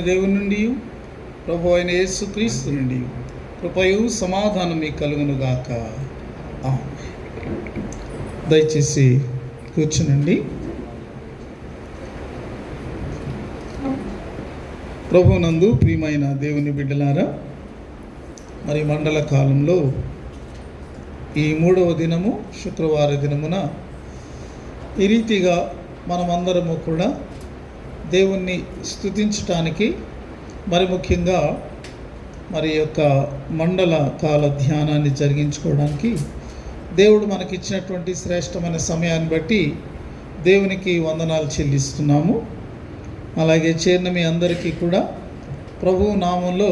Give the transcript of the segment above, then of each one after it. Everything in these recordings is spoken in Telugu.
దేవుని నుండి ప్రభు అయిన యేసుక్రీస్తు నుండి కృపయు సమాధానం మీకు కలుగును గాక. దయచేసి కూర్చునండి. ప్రభునందు ప్రియమైన దేవుని బిడ్డలారా, మరి మండల కాలంలో ఈ 3వ దినము శుక్రవార దినమున ఈ రీతిగా మనమందరము కూడా దేవుణ్ణి స్తుతించటానికి, మరి ముఖ్యంగా మరి యొక్క మండల కాల ధ్యానాన్ని జరిగించుకోవడానికి దేవుడు మనకిచ్చినటువంటి శ్రేష్టమైన సమయాన్ని బట్టి దేవునికి వందనాలు చెల్లిస్తున్నాము. అలాగే చేరిన మీ అందరికీ కూడా ప్రభువు నామంలో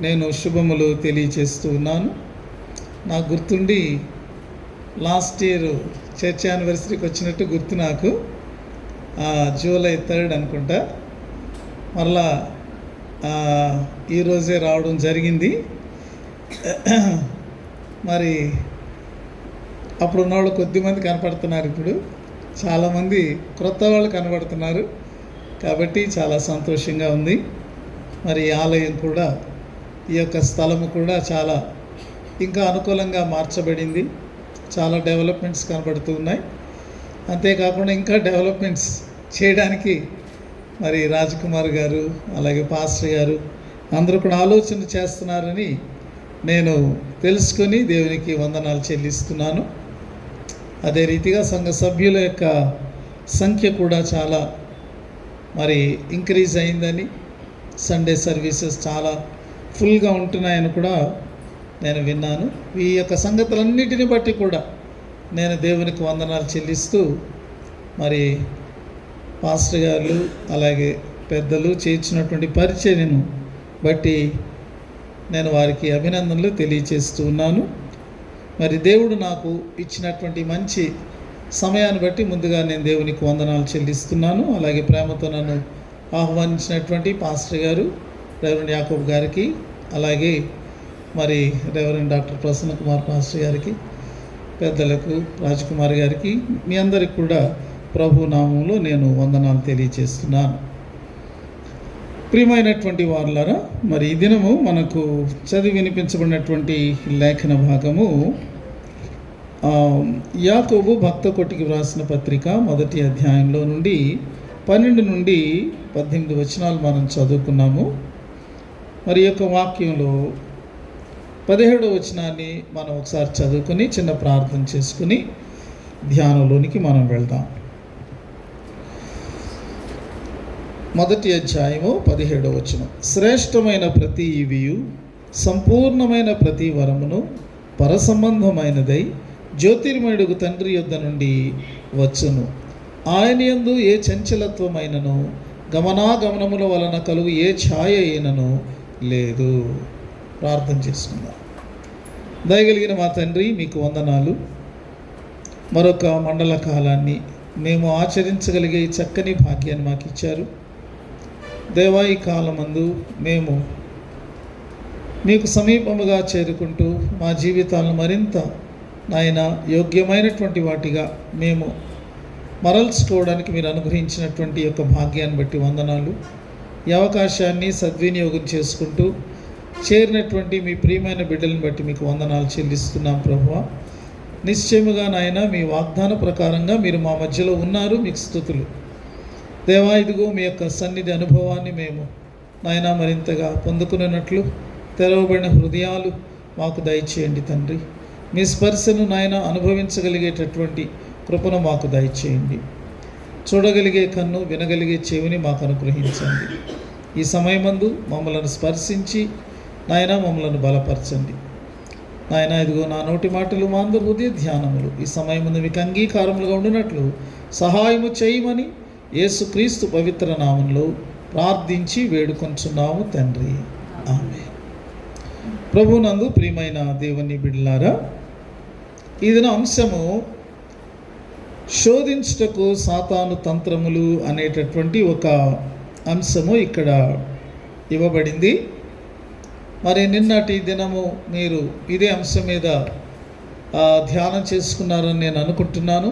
నేను శుభములు తెలియచేస్తూ ఉన్నాను. నాకు గుర్తుండి లాస్ట్ ఇయర్ చర్చ్ యానివర్సరీకి వచ్చినట్టు గుర్తు నాకు. జూలై 3 అనుకుంటా మరలా ఈరోజే రావడం జరిగింది. మరి అప్పుడు ఉన్నవాళ్ళు కొద్దిమంది కనపడుతున్నారు, ఇప్పుడు చాలామంది క్రొత్త వాళ్ళు కనపడుతున్నారు. కాబట్టి చాలా సంతోషంగా ఉంది. మరి ఆలయం కూడా, ఈ యొక్క స్థలము కూడా చాలా ఇంకా అనుకూలంగా మార్చబడింది. చాలా డెవలప్మెంట్స్ కనబడుతూ ఉన్నాయి. అంతేకాకుండా ఇంకా డెవలప్మెంట్స్ చేయడానికి మరి రాజకుమార్ గారు, అలాగే పాస్టర్ గారు అందరూ కూడా ఆలోచన చేస్తున్నారని నేను తెలుసుకొని దేవునికి వందనాలు చెల్లిస్తున్నాను. అదే రీతిగా సంఘ సభ్యుల యొక్క సంఖ్య కూడా చాలా మరి ఇంక్రీజ్ అయిందని, సండే సర్వీసెస్ చాలా ఫుల్గా ఉంటున్నాయని కూడా నేను విన్నాను. ఈ యొక్క సంగతులన్నిటిని బట్టి కూడా నేను దేవునికి వందనాలు చెల్లిస్తూ, మరి పాస్టర్ గారు అలాగే పెద్దలు చేయించినటువంటి పరిచర్యను బట్టి నేను వారికి అభినందనలు తెలియచేస్తూ ఉన్నాను. మరి దేవుడు నాకు ఇచ్చినటువంటి మంచి సమయాన్ని బట్టి ముందుగా నేను దేవునికి వందనాలు చెల్లిస్తున్నాను. అలాగే ప్రేమతో నన్ను ఆహ్వానించినటువంటి పాస్టర్ గారు రెవరెండ్ యాకోబ్ గారికి, అలాగే మరి reverend doctor Prasanna Kumar pastor గారికి, పెద్దలకు రాజకుమార్ గారికి, మీ అందరికి కూడా ప్రభు నామంలో నేను వందనాలు తెలియచేస్తున్నాను. ప్రియమైనటువంటి వారులారా, మరి ఈ దినము మనకు చదివి వినిపించబడినటువంటి లేఖన భాగము యాకోబు భక్త కొట్టికి వ్రాసిన పత్రిక 1వ అధ్యాయంలో నుండి 12 నుండి 18 వచనాలు మనం చదువుకున్నాము. మరి ఈ యొక్క వాక్యంలో 17వ వచనాన్ని మనం ఒకసారి చదువుకొని చిన్న ప్రార్థన చేసుకుని ధ్యానంలోనికి మనం వెళ్దాం. 1వ అధ్యాయము 17వ వచనం. శ్రేష్టమైన ప్రతి ఈవియు సంపూర్ణమైన ప్రతి వరమును పరసంబంధమైనదై జ్యోతిర్మయుడుగు తండ్రి యొద్ద నుండి వచ్చును. ఆయన యందు ఏ చంచలత్వమైనను గమనాగమనముల వలన కలుగు ఏ ఛాయ అయినను లేదు. ప్రార్థన చేసుకుందాం. దయగలిగిన మా తండ్రి, మీకు వందనాలు. మరొక మండల కాలాన్ని మేము ఆచరించగలిగే చక్కని భాగ్యాన్ని మాకు ఇచ్చారు. దేవా, ఈ కాలమందు మేము మీకు సమీపముగా చేరుకుంటూ మా జీవితాలను మరింత నాయన యోగ్యమైనటువంటి వాటిగా మేము మరల్చుకోవడానికి మీరు అనుగ్రహించినటువంటి యొక్క భాగ్యాన్ని బట్టి వందనాలు. ఈ అవకాశాన్ని సద్వినియోగం చేసుకుంటూ చేరినటువంటి మీ ప్రియమైన బిడ్డలను బట్టి మీకు వందనాలు చెల్లిస్తున్నాం ప్రభువా. నిశ్చయముగా నాయన మీ వాగ్దాన ప్రకారంగా మీరు మా మధ్యలో ఉన్నారు. మీకు స్తుతులు దేవా. ఇదిగో మీ యొక్క సన్నిధి అనుభవాన్ని మేము నాయన మరింతగా పొందుకున్నట్లు తెరవబడిన హృదయాలు మాకు దయచేయండి తండ్రి. మీ స్పర్శను నాయన అనుభవించగలిగేటటువంటి కృపను మాకు దయచేయండి. చూడగలిగే కన్ను, వినగలిగే చెవిని మాకు అనుగ్రహించండి. ఈ సమయమందు మమ్మలను స్పర్శించి నాయన మమ్మలను బలపరచండి నాయన. ఇదిగో నా నోటి మాటలు, మా అందరి హృదయ ధ్యానములు ఈ సమయమందు మీకు అంగీకారములుగా ఉండినట్లు సహాయము చేయమని యేసుక్రీస్తు పవిత్ర నామంలో ప్రార్థించి వేడుకొంచున్నాము తండ్రి, ఆమేన్. ప్రభునందు ప్రియమైన దేవుని బిడ్డలారా, ఈ దిన అంశము శోధించుటకు సాతాను తంత్రములు అనేటటువంటి ఒక అంశము ఇక్కడ ఇవ్వబడింది. మరి నిన్నటి దినము మీరు ఇదే అంశం మీద ధ్యానం చేసుకున్నారని నేను అనుకుంటున్నాను.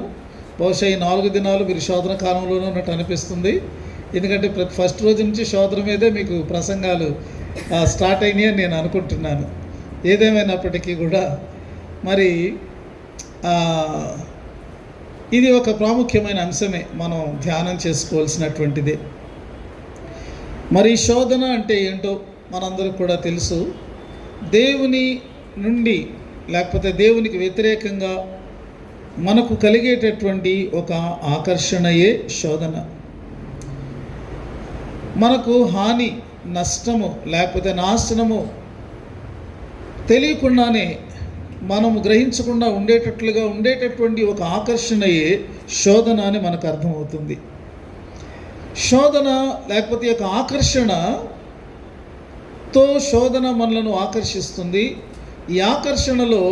బహుశా ఈ 4 దినాలు మీరు శోధన కాలంలోనే ఉన్నట్టు అనిపిస్తుంది. ఎందుకంటే ఫస్ట్ రోజు నుంచి శోధన మీదే మీకు ప్రసంగాలు స్టార్ట్ అయినాయి అని నేను అనుకుంటున్నాను. ఏదేమైనప్పటికీ కూడా మరి ఇది ఒక ప్రాముఖ్యమైన అంశమే, మనం ధ్యానం చేసుకోవాల్సినటువంటిదే. మరి శోధన అంటే ఏంటో మనందరికి కూడా తెలుసు. దేవుని నుండి లేకపోతే దేవునికి వ్యతిరేకంగా మనకు కలిగేటటువంటి ఒక ఆకర్షణయే శోధన. మనకు హాని, నష్టము లేకపోతే నాశనము తెలియకుండానే మనము గ్రహించకుండా ఉండేటటువంటి ఒక ఆకర్షణయే శోధన అని మనకు అర్థమవుతుంది. శోధన లేకపోతే ఒక ఆకర్షణతో శోధన మనలను ఆకర్షిస్తుంది. ఈ ఆకర్షణలో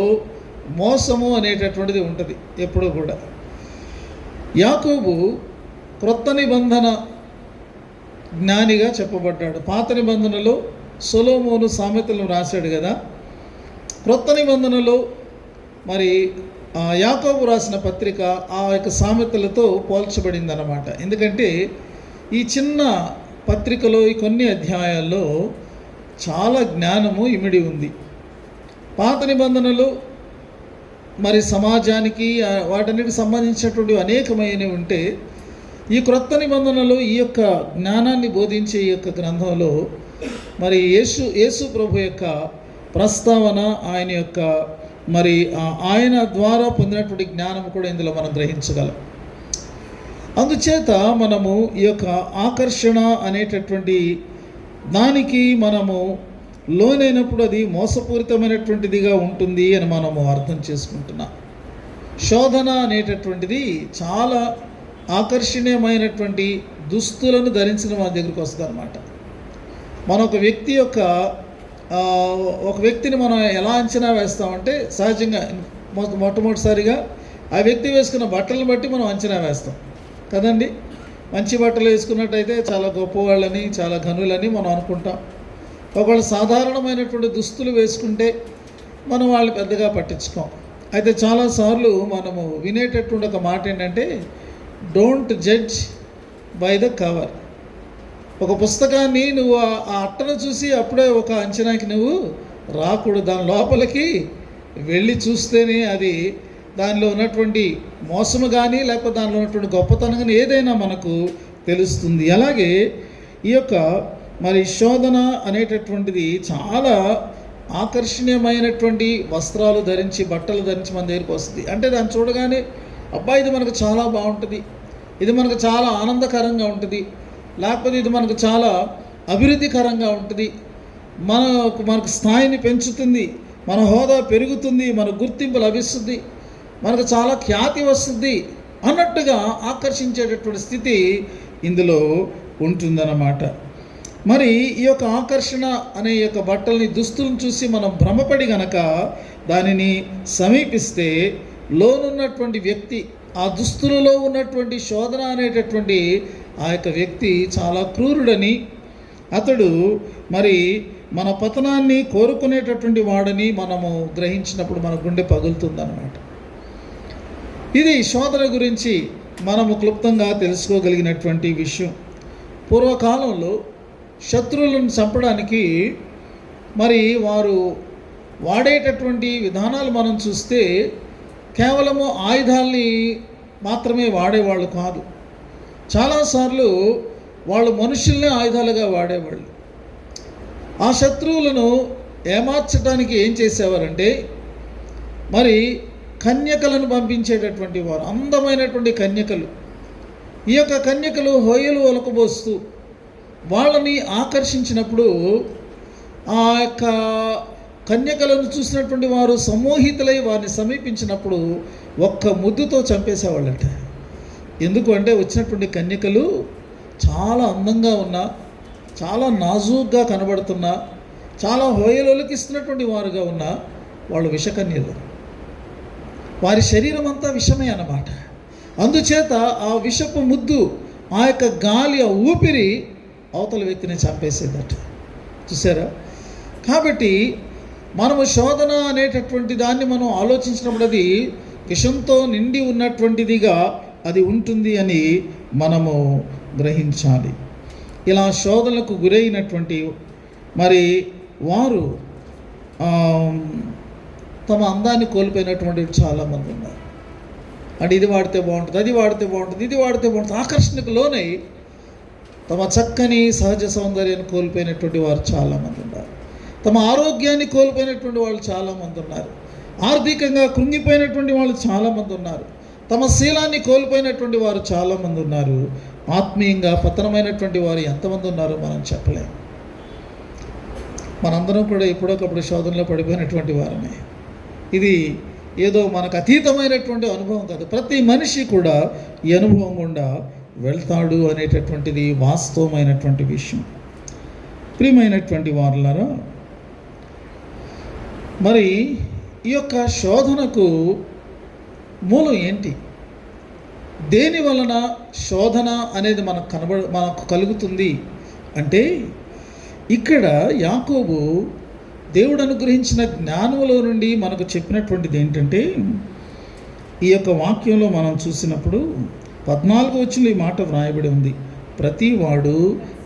మోసము అనేటటువంటిది ఉంటుంది ఎప్పుడూ కూడా. యాకోబు క్రొత్త నిబంధన జ్ఞానిగా చెప్పబడ్డాడు. పాత నిబంధనలో సొలొమోను సామెతలను రాశాడు కదా. క్రొత్త నిబంధనలో మరి యాకోబు రాసిన పత్రిక ఆ యొక్క సామెతలతో పోల్చబడింది అన్నమాట. ఎందుకంటే ఈ చిన్న పత్రికలో ఈ కొన్ని అధ్యాయాల్లో చాలా జ్ఞానము ఇమిడి ఉంది. పాత నిబంధనలు మరి సమాజానికి వాటన్నిటికి సంబంధించినటువంటి అనేకమైనవి ఉంటే, ఈ క్రొత్త నిబంధనలు ఈ యొక్క జ్ఞానాన్ని బోధించే ఈ యొక్క గ్రంథంలో మరి యేసు ప్రభు యొక్క ప్రస్తావన, ఆయన యొక్క మరి ఆయన ద్వారా పొందినటువంటి జ్ఞానం కూడా ఇందులో మనం గ్రహించగలం. అందుచేత మనము ఈ యొక్క ఆకర్షణ అనేటటువంటి దానికి మనము లోనైనప్పుడు అది మోసపూరితమైనటువంటిదిగా ఉంటుంది అని మనము అర్థం చేసుకుంటున్నాం. శోధన అనేటటువంటిది చాలా ఆకర్షణీయమైనటువంటి దుస్తులను ధరించిన మన దగ్గరికి వస్తుంది అన్నమాట. మన ఒక వ్యక్తిని మనం ఎలా అంచనా వేస్తామంటే, సహజంగా మొట్టమొదటిసారిగా ఆ వ్యక్తి వేసుకున్న బట్టలను బట్టి మనం అంచనా వేస్తాం కదండి. మంచి బట్టలు వేసుకున్నట్టయితే చాలా గొప్పవాళ్ళని, చాలా ఘనులని మనం అనుకుంటాం. ఒకవేళ సాధారణమైనటువంటి దుస్తులు వేసుకుంటే మనం వాళ్ళు పెద్దగా పట్టించుకోం. అయితే చాలాసార్లు మనము వినేటటువంటి ఒక మాట ఏంటంటే, don't judge by the cover. ఒక పుస్తకాన్ని నువ్వు ఆ అట్టను చూసి అప్పుడే ఒక అంచనాకి నువ్వు రాకూడదు. దాని లోపలికి వెళ్ళి చూస్తేనే అది దానిలో ఉన్నటువంటి మోసము కానీ లేకపోతే దానిలో ఉన్నటువంటి గొప్పతనం కానీ ఏదైనా మనకు తెలుస్తుంది. అలాగే ఈ యొక్క మరి శోధన అనేటటువంటిది చాలా ఆకర్షణీయమైనటువంటి వస్త్రాలు ధరించి, బట్టలు ధరించి మన దగ్గరికి వస్తుంది. అంటే దాన్ని చూడగానే అబ్బా ఇది మనకు చాలా బాగుంటుంది, ఇది మనకు చాలా ఆనందకరంగా ఉంటుంది, లేకపోతే ఇది మనకు చాలా అభివృద్ధికరంగా ఉంటుంది, మనకు స్థాయిని పెంచుతుంది, మన హోదా పెరుగుతుంది, మన గుర్తింపు లభిస్తుంది, మనకు చాలా ఖ్యాతి వస్తుంది అన్నట్టుగా ఆకర్షించేటటువంటి స్థితి ఇందులో ఉంటుందన్నమాట. మరి ఈ యొక్క ఆకర్షణ అనే యొక్క బట్టల్ని, దుస్తులను చూసి మనం భ్రమపడి గనక దానిని సమీపిస్తే లోనున్నటువంటి వ్యక్తి, ఆ దుస్తులలో ఉన్నటువంటి శోధన అనేటటువంటి ఆ యొక్క వ్యక్తి చాలా క్రూరుడని, అతడు మరి మన పతనాన్ని కోరుకునేటటువంటి వాడని మనము గ్రహించినప్పుడు మన గుండె పగులుతుందన్నమాట. ఇది శోధన గురించి మనము క్లుప్తంగా తెలుసుకోగలిగినటువంటి విషయం. పూర్వకాలంలో శత్రువులను చంపడానికి మరి వారు వాడేటటువంటి విధానాలు మనం చూస్తే కేవలము ఆయుధాల్ని మాత్రమే వాడేవాళ్ళు కాదు. చాలాసార్లు వాళ్ళు మనుషుల్నే ఆయుధాలుగా వాడేవాళ్ళు. ఆ శత్రువులను ఏమార్చడానికి ఏం చేసేవారంటే, మరి కన్యకలను పంపించేటటువంటి వారు, అందమైనటువంటి కన్యకలు. ఈ యొక్క కన్యకలు హొయ్యలు ఒలకబోస్తూ వాళ్ళని ఆకర్షించినప్పుడు ఆ యొక్క కన్యకలను చూసినటువంటి వారు సమ్మోహితులై వారిని సమీపించినప్పుడు ఒక్క ముద్దుతో చంపేసేవాళ్ళట. ఎందుకు అంటే వచ్చినటువంటి కన్యకలు చాలా అందంగా ఉన్నా, చాలా నాజూగ్గా కనబడుతున్నా, చాలా హోయలొలికిస్తున్నటువంటి వారుగా ఉన్న వాళ్ళు విషకన్యలు. వారి శరీరం అంతా విషమే అన్నమాట. అందుచేత ఆ విషపు ముద్దు, ఆ యొక్క గాలి, ఆ ఊపిరి అవతల వ్యక్తిని చంపేసేదట. చూసారా? కాబట్టి మనము శోధన అనేటటువంటి దాన్ని మనం ఆలోచించినప్పుడు అది విషంతో నిండి ఉన్నటువంటిదిగా అది ఉంటుంది అని మనము గ్రహించాలి. ఇలా శోధనలకు గురైనటువంటి మరి వారు తమ అందాన్ని కోల్పోయినటువంటి చాలామంది ఉన్నారు. అంటే ఇది వాడితే బాగుంటుంది, అది వాడితే బాగుంటుంది, ఇది వాడితే బాగుంటుంది, ఆకర్షణకు లోనై తమ చక్కని సహజ సౌందర్యాన్ని కోల్పోయినటువంటి వారు చాలామంది ఉన్నారు. తమ ఆరోగ్యాన్ని కోల్పోయినటువంటి వాళ్ళు చాలామంది ఉన్నారు. ఆర్థికంగా కృంగిపోయినటువంటి వాళ్ళు చాలామంది ఉన్నారు. తమ శీలాన్ని కోల్పోయినటువంటి వారు చాలామంది ఉన్నారు. ఆత్మీయంగా పతనమైనటువంటి వారు ఎంతమంది ఉన్నారో మనం చెప్పలేము. మనందరం కూడా ఎప్పుడొకప్పుడు శోధనలో పడిపోయినటువంటి వారమే. ఇది ఏదో మనకు అతీతమైనటువంటి అనుభవం కాదు. ప్రతి మనిషి కూడా ఈ అనుభవం గుండా వెళ్తాడు అనేటటువంటిది వాస్తవమైనటువంటి విషయం. ప్రియమైనటువంటి వారులారా, మరి ఈ యొక్క శోధనకు మూలం ఏంటి? దేని వలన శోధన అనేది మనకు కలుగుతుంది అంటే, ఇక్కడ యాకోబు దేవుడు అనుగ్రహించిన జ్ఞానంలో నుండి మనకు చెప్పినటువంటిది ఏంటంటే, ఈ యొక్క వాక్యంలో మనం చూసినప్పుడు 14వ వచనంలో ఈ మాట వ్రాయబడి ఉంది. ప్రతివాడు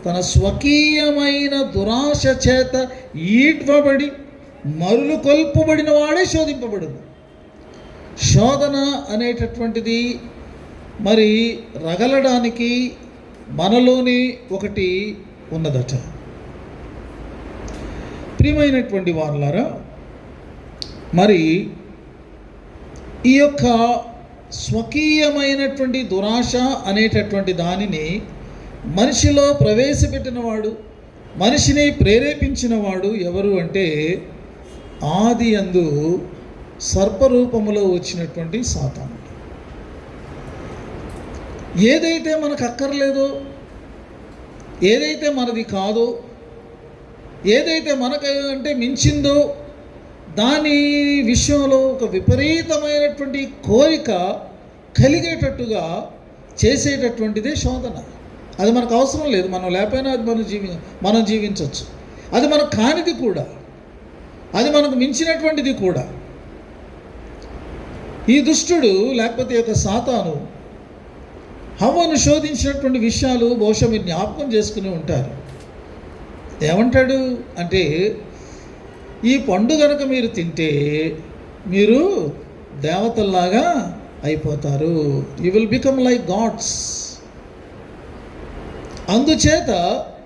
తన స్వకీయమైన దురాశ చేత ఈడ్వబడి మరులు కొల్పబడిన వాడే శోధింపబడును. శోధన అనేటటువంటిది మరి రగలడానికి మనలోని ఒకటి ఉన్నదట. ప్రియమైనటువంటి వారులారా, మరి ఈ యొక్క స్వకీయమైనటువంటి దురాశ అనేటటువంటి దానిని మనిషిలో ప్రవేశపెట్టినవాడు, మనిషిని ప్రేరేపించినవాడు ఎవరు అంటే, ఆది యందు సర్పరూపములో వచ్చినటువంటి సాతాను. ఏదైతే మనకు అక్కర్లేదో, ఏదైతే మనది కాదో, ఏదైతే మనకు అంటే మించిందో, దాని విషయంలో ఒక విపరీతమైనటువంటి కోరిక కలిగేటట్టుగా చేసేటటువంటిదే శోధన. అది మనకు అవసరం లేదు, మనం లేకపోయినా అది మనం జీవించవచ్చు. అది మనకు కానిది కూడా, అది మనకు మించినటువంటిది కూడా. ఈ దుష్టుడు లేకపోతే యొక్క సాతాను హవ్వను శోధించినటువంటి విషయాలు బహుశా మీరు జ్ఞాపకం చేసుకుని ఉంటారు. ఏమంటాడు అంటే, ఈ పండు కనుక మీరు తింటే మీరు దేవతల్లాగా అయిపోతారు, you will become like gods. అందుచేత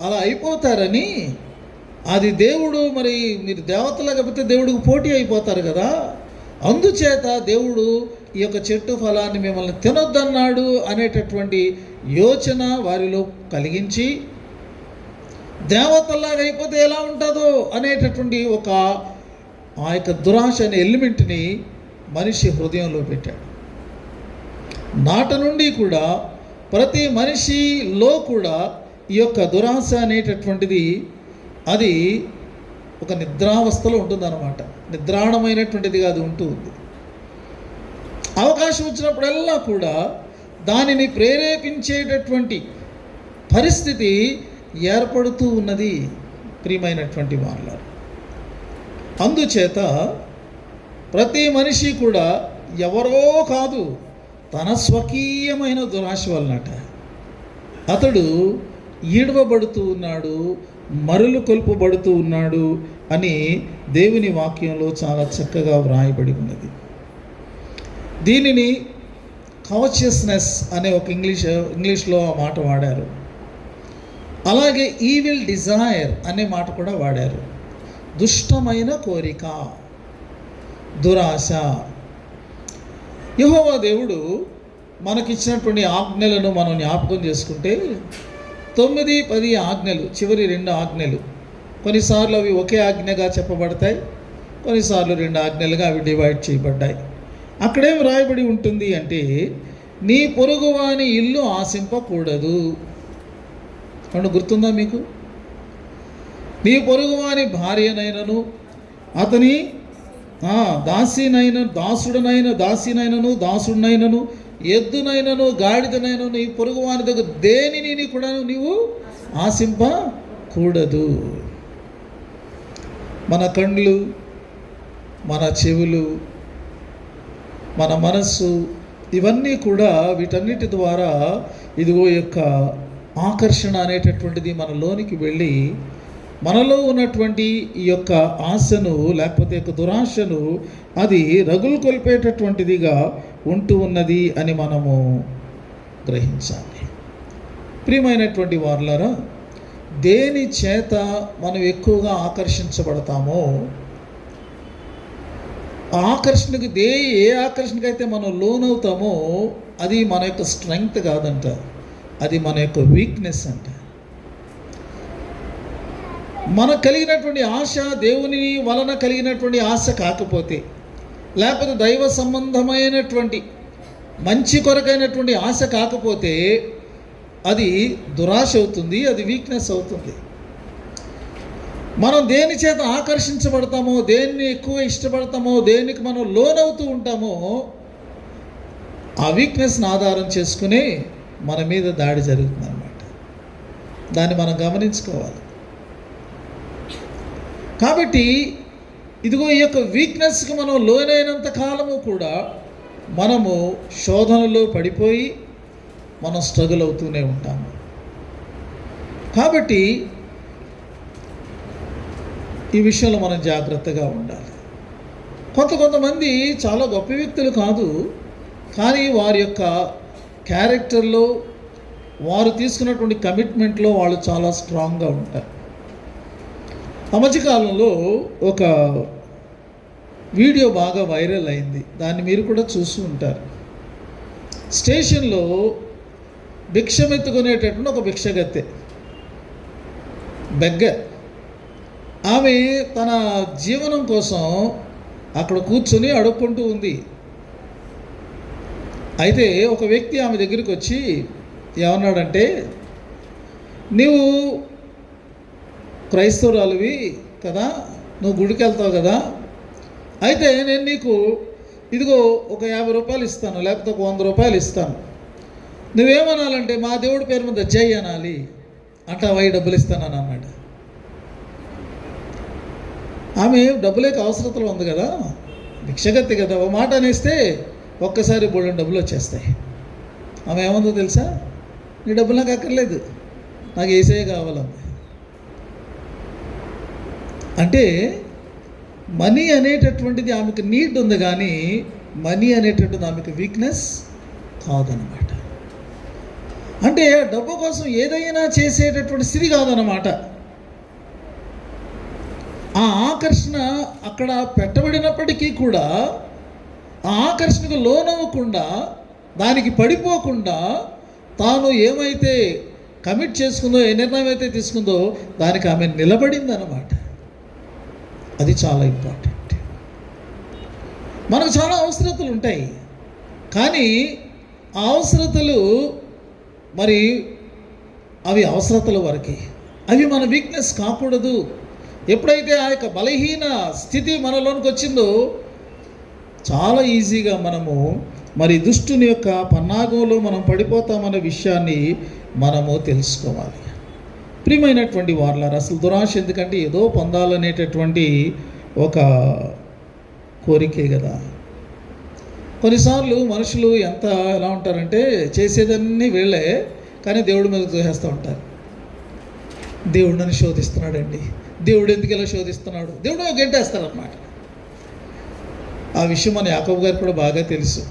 అలా అయిపోతారని, అది దేవుడు మరి మీరు దేవతలాగా పోతే దేవుడికి పోటీ అయిపోతారు కదా, అందుచేత దేవుడు ఈ యొక్క చెట్టు ఫలాన్ని మిమ్మల్ని తినొద్దన్నాడు అనేటటువంటి యోచన వారిలో కలిగించి, దేవతల్లాగా అయిపోతే ఎలా ఉంటుందో అనేటటువంటి ఆ యొక్క దురాశ అనే ఎలిమెంట్ని మనిషి హృదయంలో పెట్టాడు. నాట నుండి కూడా ప్రతి మనిషిలో కూడా ఈ యొక్క దురాశ అనేటటువంటిది అది ఒక నిద్రావస్థలో ఉంటుందన్నమాట. నిద్రాణమైనటువంటిది కాదు, ఉంటుంది. అవకాశం వచ్చినప్పుడల్లా కూడా దానిని ప్రేరేపించేటటువంటి పరిస్థితి ఏర్పడుతూ ఉన్నది. ప్రియమైనటువంటి వాళ్ళు, అందుచేత ప్రతి మనిషి కూడా ఎవరో కాదు, తన స్వకీయమైన దురాశ వలనట అతడు ఈడవబడుతూ ఉన్నాడు, మరులు కొల్పబడుతూ ఉన్నాడు అని దేవుని వాక్యంలో చాలా చక్కగా వ్రాయబడి ఉన్నది. దీనిని కాన్షియస్నెస్ అనే ఒక ఇంగ్లీష్లో ఆ మాట వాడారు. అలాగే ఈవిల్ డిజైర్ అనే మాట కూడా వాడారు. దుష్టమైన కోరిక, దురాశ. యెహోవా దేవుడు మనకిచ్చినటువంటి ఆజ్ఞలను మనం జ్ఞాపకం చేసుకుంటే 9, 10 ఆజ్ఞలు, చివరి 2 ఆజ్ఞలు. కొన్నిసార్లు అవి ఒకే ఆజ్ఞగా చెప్పబడతాయి, కొన్నిసార్లు 2 ఆజ్ఞలుగా అవి డివైడ్ చేయబడ్డాయి. అక్కడేం రాయబడి ఉంటుంది అంటే, నీ పొరుగువాని ఇల్లు ఆశింపకూడదు. అంటే గుర్తుందా మీకు? నీ పొరుగువాని భార్యనైనను, అతని దాసినైనను దాసుడినైనను, ఎద్దునైనను గాడిదనైనను, నీ పొరుగువాని దగ్గర దేనిని కూడా నీవు ఆశింపకూడదు. మన కళ్ళు, మన చెవులు, మన మనస్సు, ఇవన్నీ కూడా వీటన్నిటి ద్వారా ఇదిగో యొక్క ఆకర్షణ అనేటటువంటిది మనలోనికి వెళ్ళి మనలో ఉన్నటువంటి ఈ యొక్క ఆశను లేకపోతే యొక్క దురాశను అది రగులు కొల్పేటటువంటిదిగా ఉంటూ ఉన్నది అని మనము గ్రహించాలి. ప్రియమైనటువంటి వారులారా, దేని చేత మనం ఎక్కువగా ఆకర్షించబడతామో ఆకర్షణకు ఏ ఆకర్షణకైతే మనం లోనవుతామో అది మన యొక్క స్ట్రెంగ్త్ కాదంట, అది మన యొక్క వీక్నెస్ అంట. మనకు కలిగినటువంటి ఆశ దేవుని వలన కలిగినటువంటి ఆశ కాకపోతే, లేకపోతే దైవ సంబంధమైనటువంటి మంచి కొరకైనటువంటి ఆశ కాకపోతే అది దురాశ అవుతుంది, అది వీక్నెస్ అవుతుంది. మనం దేని చేత ఆకర్షించబడతామో, దేన్ని ఎక్కువ ఇష్టపడతామో, దేనికి మనం లోనవుతూ ఉంటామో ఆ వీక్నెస్ని ఆధారం చేసుకుని మన మీద దాడి జరుగుతుందన్నమాట. దాన్ని మనం గమనించుకోవాలి. కాబట్టి ఇదిగో ఈ యొక్క వీక్నెస్కి మనం లోనైనంత కాలము కూడా మనము శోధనలో పడిపోయి మనం స్ట్రగుల్ అవుతూనే ఉంటాము. కాబట్టి ఈ విషయంలో మనం జాగ్రత్తగా ఉండాలి. కొంతమంది చాలా గొప్ప వ్యక్తులు కాదు, కానీ వారి యొక్క క్యారెక్టర్లో, వారు తీసుకున్నటువంటి కమిట్మెంట్లో వాళ్ళు చాలా స్ట్రాంగ్గా ఉంటారు. ఆ మధ్యకాలంలో ఒక వీడియో బాగా వైరల్ అయింది, దాన్ని మీరు కూడా చూస్తూ ఉంటారు. స్టేషన్లో భిక్షమెత్తుకునేటటువంటి ఒక భిక్షగత్తె, బెగ్గర్, ఆమె తన జీవనం కోసం అక్కడ కూర్చొని అడుక్కుంటూ ఉంది. అయితే ఒక వ్యక్తి ఆమె దగ్గరికి వచ్చి ఏమన్నాడంటే, నీవు క్రైస్తవురాలివి కదా, నువ్వు గుడికి వెళ్తావు కదా, అయితే నేను నీకు ఇదిగో ఒక 50 రూపాయలు ఇస్తాను, లేకపోతే ఒక 100 రూపాయలు ఇస్తాను. నువ్వేమనాలంటే మా దేవుడి పేరు మీద జై అనాలి, అంటావా, డబ్బులు ఇస్తానని అన్నాడు. ఆమె డబ్బులేక అవసరతలు ఉంది కదా, భిక్షగత్తి కదా, ఓ మాట అనేస్తే ఒక్కసారి బోల్డెన్ డబ్బులు వచ్చేస్తాయి. ఆమె ఏముందో తెలుసా, నీ డబ్బులు నాకు అక్కర్లేదు, నాకు ఏసే కావాలంది. అంటే మనీ అనేటటువంటిది ఆమెకు నీడ్ ఉంది, కానీ మనీ అనేటటువంటిది ఆమెకు వీక్నెస్ కాదనమాట. అంటే డబ్బు కోసం ఏదైనా చేసేటటువంటి స్థితి కాదనమాట. ఆ ఆకర్షణ అక్కడ పెట్టబడినప్పటికీ కూడా ఆ ఆకర్షణకు లోనవ్వకుండా, దానికి పడిపోకుండా, తాను ఏమైతే కమిట్ చేసుకుందో, ఏ నిర్ణయం అయితే తీసుకుందో దానికి ఆమె నిలబడిందనమాట. అది చాలా ఇంపార్టెంట్. మనకు చాలా అవసరతలు ఉంటాయి, కానీ ఆ అవసరతలు మరి అవి అవసరతల వరకే, అవి మన వీక్నెస్ కాకూడదు. ఎప్పుడైతే ఆ యొక్క బలహీన స్థితి మనలోనికి వచ్చిందో చాలా ఈజీగా మనము మరి దుష్టుని యొక్క పన్నాగంలో మనం పడిపోతామనే విషయాన్ని మనము తెలుసుకోవాలి. ప్రియమైనటువంటి వారలారా, అసలు దురాశ ఎందుకంటే ఏదో పొందాలనేటటువంటి ఒక కోరికే కదా. కొన్నిసార్లు మనుషులు ఎలా ఉంటారంటే చేసేదన్నీ వీళ్ళే, కానీ దేవుడి మీద దోహేస్తూ ఉంటారు. దేవుడు నన్ను శోధిస్తున్నాడండి, దేవుడు ఎందుకు ఇలా శోధిస్తున్నాడు, దేవుడు గెంటేస్తారన్నమాట. ఆ విషయం మన యాకోబు గారికి కూడా బాగా తెలుసు.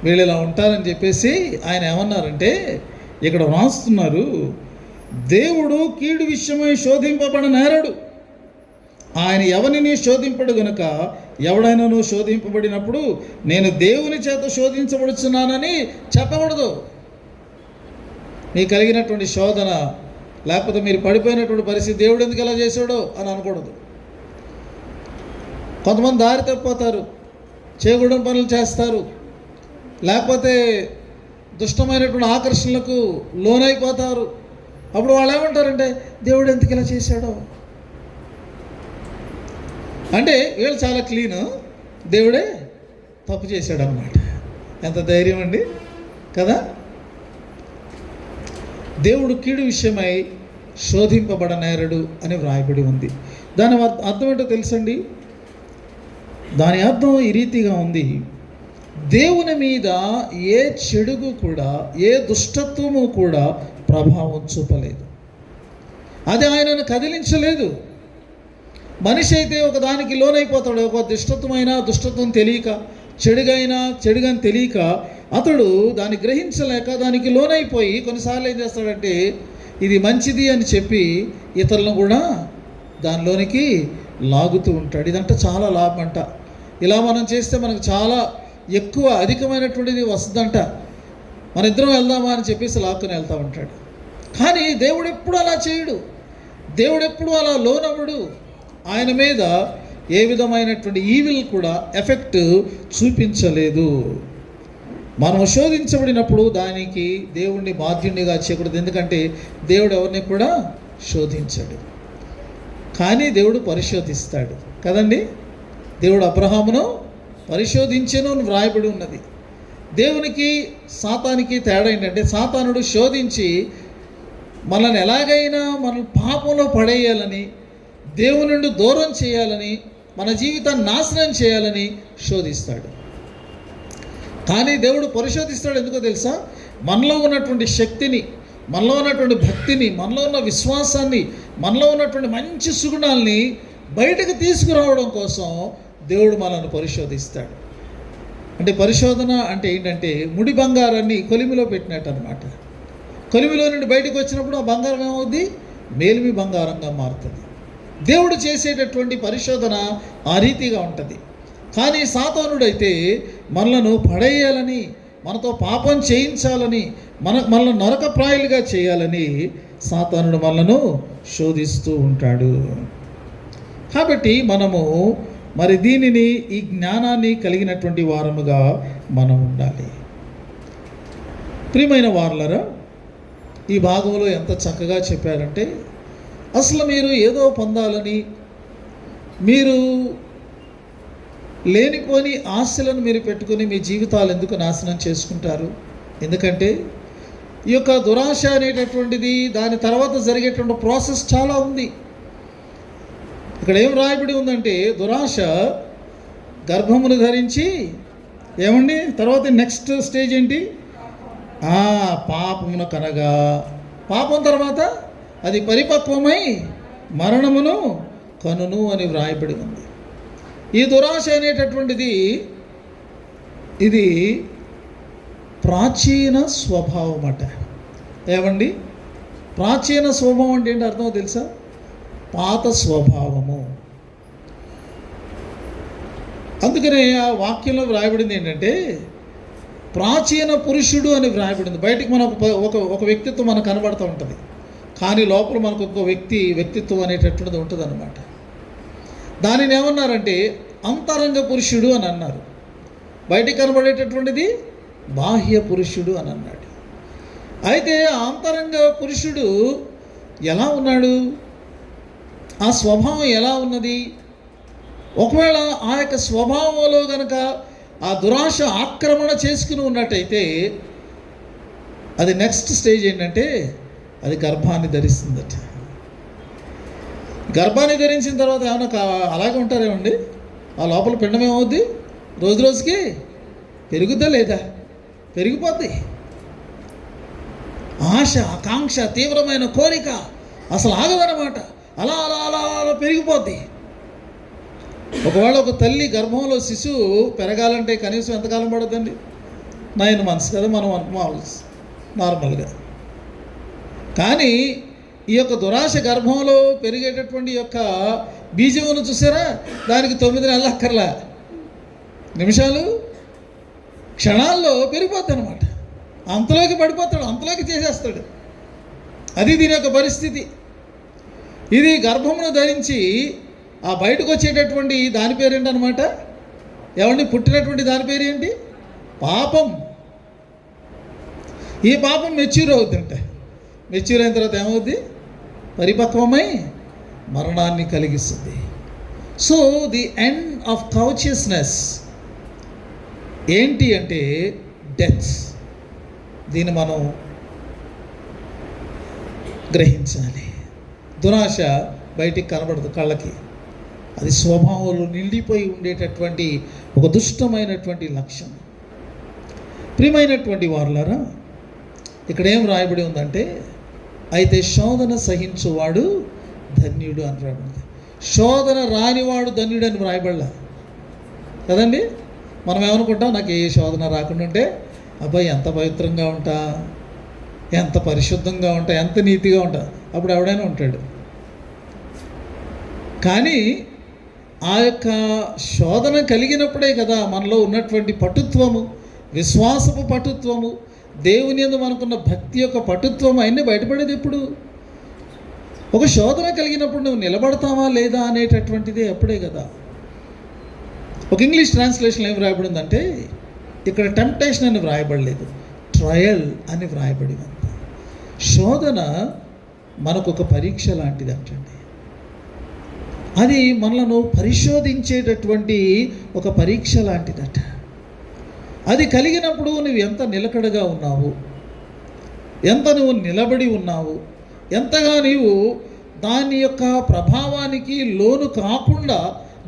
వీళ్ళు ఇలా ఉంటారని చెప్పేసి ఆయన ఏమన్నారంటే, ఇక్కడ వ్రాస్తున్నారు, దేవుడు కీడు విషయమై శోధింపబడనేరడు, ఆయన ఎవరిని శోధింపడు గనుక ఎవడైనాను శోధింపబడినప్పుడు నేను దేవుని చేత శోధించబడుచున్నానని చెప్పకూడదు. మీకు కలిగినటువంటి శోధన, లేకపోతే మీరు పడిపోయినటువంటి పరిస్థితి దేవుడు ఎందుకు ఎలా చేశాడో అని అనకూడదు. కొంతమంది దారి తప్పిపోతారు, చేయకూడని పనులు చేస్తారు, లేకపోతే దుష్టమైనటువంటి ఆకర్షణలకు లోనైపోతారు. అప్పుడు వాళ్ళు ఏమంటారంటే దేవుడు ఎందుకు ఇలా చేశాడో. అంటే వీళ్ళు చాలా క్లీను, దేవుడే తప్పు చేశాడు అన్నమాట. ఎంత ధైర్యం అండి కదా. దేవుడు కీడు విషయమై శోధింపబడనేరడు అని వ్రాయబడి ఉంది. దాని అర్థం ఏంటో తెలుసండి. దాని అర్థం ఈ రీతిగా ఉంది, దేవుని మీద ఏ చెడుగు కూడా, ఏ దుష్టత్వము కూడా ప్రభావం చూపలేదు. అది ఆయనను కదిలించలేదు. మనిషి అయితే ఒకదానికి లోనైపోతాడు. ఒక దుష్టత్వం తెలియక, చెడుగని తెలియక అతడు దాన్ని గ్రహించలేక దానికి లోనైపోయి కొన్నిసార్లు ఏం చేస్తాడంటే ఇది మంచిది అని చెప్పి ఇతరులను కూడా దానిలోనికి లాగుతూ ఉంటాడు. ఇదంటే చాలా లాభం అంట. ఇలా మనం చేస్తే మనకు చాలా ఎక్కువ అధికమైనటువంటిది వస్తుందంట. మన ఇద్దరం వెళ్దామా అని చెప్పేసి లాక్కుని వెళ్తూ ఉంటాడు. కానీ దేవుడు ఎప్పుడు అలా చేయడు. దేవుడు ఎప్పుడు అలా లోనవ్వడు. ఆయన మీద ఏ విధమైనటువంటి ఈవిల్ కూడా ఎఫెక్ట్ చూపించలేదు. మనం శోధించబడినప్పుడు దానికి దేవుణ్ణి బాధ్యునిగా చేయకూడదు. ఎందుకంటే దేవుడు ఎవరిని కూడా శోధించాడు, కానీ దేవుడు పరిశోధిస్తాడు కదండి. దేవుడు అబ్రహామును పరిశోధించెను అని వ్రాయబడి ఉన్నది. దేవునికి సాతానికి తేడా ఏంటంటే, సాతానుడు శోధించి మనల్ని ఎలాగైనా మనల్ని పాపంలో పడేయాలని, దేవుని నుండి దూరం చేయాలని, మన జీవితాన్ని నాశనం చేయాలని శోధిస్తాడు. కానీ దేవుడు పరిశోధిస్తాడు. ఎందుకో తెలుసా? మనలో ఉన్నటువంటి శక్తిని, మనలో ఉన్నటువంటి భక్తిని, మనలో ఉన్న విశ్వాసాన్ని, మనలో ఉన్నటువంటి మంచి సుగుణాలని బయటకు తీసుకురావడం కోసం దేవుడు మనల్ని పరిశోధిస్తాడు. అంటే పరిశోధన అంటే ఏంటంటే ముడి బంగారాన్ని కొలిమిలో పెట్టినట్టు అనమాట. కొలిమిలో నుండి బయటకు వచ్చినప్పుడు ఆ బంగారం ఏమవుద్ది? మేలిమి బంగారంగా మారుతుంది. దేవుడు చేసేటటువంటి పరిశోధన ఆ రీతిగా ఉంటుంది. కానీ సాతానుడైతే మనలను పడేయాలని, మనతో పాపం చేయించాలని, మనల్ని నరకప్రాయులుగా చేయాలని సాతానుడు మనలను శోధిస్తూ ఉంటాడు. కాబట్టి మనము మరి దీనిని, ఈ జ్ఞానాన్ని కలిగినటువంటి వారముగా మనం ఉండాలి. ప్రియమైన వారలారా, ఈ భాగంలో ఎంత చక్కగా చెప్పారంటే, అసలు మీరు ఏదో పొందాలని, మీరు లేనిపోని ఆశలను మీరు పెట్టుకుని మీ జీవితాలు ఎందుకు నాశనం చేసుకుంటారు? ఎందుకంటే ఈ యొక్క దురాశ అనేటటువంటిది, దాని తర్వాత జరిగేటువంటి ప్రాసెస్ చాలా ఉంది. ఇక్కడ ఏం రాయబడి ఉందంటే, దురాశ గర్భమును ధరించి ఏమండి తర్వాత నెక్స్ట్ స్టేజ్ ఏంటి? పాపమును కనగా, పాపం తర్వాత అది పరిపక్వమై మరణమును కనును అని వ్రాయబడి ఉంది. ఈ దురాశ అనేటటువంటిది ఇది ప్రాచీన స్వభావం అట. ఏమండి, ప్రాచీన స్వభావం అంటే ఏంటి అర్థమో తెలుసా? పాత స్వభావము. అందుకనే ఆ వాక్యంలో వ్రాయబడింది ఏంటంటే, ప్రాచీన పురుషుడు అని వ్రాయబడింది. బయటికి మనకు ఒక వ్యక్తిత్వం మనకు కనబడుతూ ఉంటుంది, కానీ లోపల మనకు ఒక వ్యక్తిత్వం అనేటటువంటిది ఉంటుంది అన్నమాట. దానిని ఏమన్నారంటే అంతరంగ పురుషుడు అని అన్నారు. బయటికి కనబడేటటువంటిది బాహ్య పురుషుడు అని అన్నాడు. అయితే ఆ అంతరంగ పురుషుడు ఎలా ఉన్నాడు? ఆ స్వభావం ఎలా ఉన్నది? ఒకవేళ ఆ యొక్క స్వభావంలో కనుక ఆ దురాశ ఆక్రమణ చేసుకుని ఉన్నట్టయితే అది నెక్స్ట్ స్టేజ్ ఏంటంటే అది గర్భాన్ని ధరిస్తుందట. గర్భాన్ని ధరించిన తర్వాత ఏమన్నా అలాగే ఉంటారేమండి? ఆ లోపల పిండం ఏమవుద్ది? రోజు రోజుకి పెరుగుద్దా లేదా? పెరిగిపోద్ది. ఆశ, ఆకాంక్ష, తీవ్రమైన కోరిక అసలు ఆగదన్నమాట. అలా అలా అలా అలా పెరిగిపోద్ది. ఒకవేళ ఒక తల్లి గర్భంలో శిశువు పెరగాలంటే కనీసం ఎంతకాలం పడుతుందండి? 9 months కదా మనం నార్మల్గా. కానీ ఈ యొక్క దురాశ గర్భంలో పెరిగేటటువంటి యొక్క బీజమును చూసారా? దానికి 9 నెలలు అక్కర్లా, నిమిషాలు, క్షణాల్లో పెరిగిపోద్ది అనమాట. అంతలోకి పడిపోతాడు, అంతలోకి చేసేస్తాడు. అది దీని యొక్క పరిస్థితి. ఇది గర్భమును ధరించి ఆ బయటకు వచ్చేటటువంటి దాని పేరేంటనమాట? ఏమండి, పుట్టినటువంటి దాని పేరు ఏంటి? పాపం. ఈ పాపం మెచ్యూర్ అవుతుంట. మెచ్యూర్ అయిన తర్వాత ఏమవుద్ది? పరిపక్వమై మరణాన్ని కలిగిస్తుంది. So the end of consciousness ఏంటి అంటే డెత్. దీన్ని మనం గ్రహించాలి. దురాశ బయటికి కనబడదు కళ్ళకి, అది స్వభావంలో నిండిపోయి ఉండేటటువంటి ఒక దుష్టమైనటువంటి లక్షణం. ప్రియమైనటువంటి వారులారా, ఇక్కడ ఏం రాయబడి ఉందంటే అయితే శోధన సహించువాడు ధన్యుడు అని రాబడింది. శోధన రానివాడు ధన్యుడు అని వ్రాయబడలా కదండి. మనం ఏమనుకుంటాం, నాకు ఏ శోధన రాకుండా ఉంటే అబ్బాయి ఎంత పవిత్రంగా ఉంటా, ఎంత పరిశుద్ధంగా ఉంటా, ఎంత నీతిగా ఉంటా, అప్పుడు ఎవడైనా ఉంటాడు. కానీ ఆ యొక్క శోధన కలిగినప్పుడే కదా మనలో ఉన్నటువంటి పటుత్వము, విశ్వాసపు పటుత్వము, దేవుని యందు మనకున్న భక్తి యొక్క పటుత్వం అన్నీ బయటపడేది. ఎప్పుడు ఒక శోధన కలిగినప్పుడు నువ్వు నిలబడతావా లేదా అనేటటువంటిది అప్పుడే కదా. ఒక ఇంగ్లీష్ ట్రాన్స్లేషన్ ఏం వ్రాయబడిందంటే, ఇక్కడ టెంప్టేషన్ అని వ్రాయబడలేదు, ట్రయల్ అని వ్రాయబడి ఉంది. శోధన మనకు ఒక పరీక్ష లాంటిది అంటండి. అది మనలను పరిశోధించేటటువంటి ఒక పరీక్ష లాంటిదట. అది కలిగినప్పుడు నువ్వు ఎంత నిలకడగా ఉన్నావు, ఎంత నువ్వు నిలబడి ఉన్నావు, ఎంతగా నీవు దాని యొక్క ప్రభావానికి లోను కాకుండా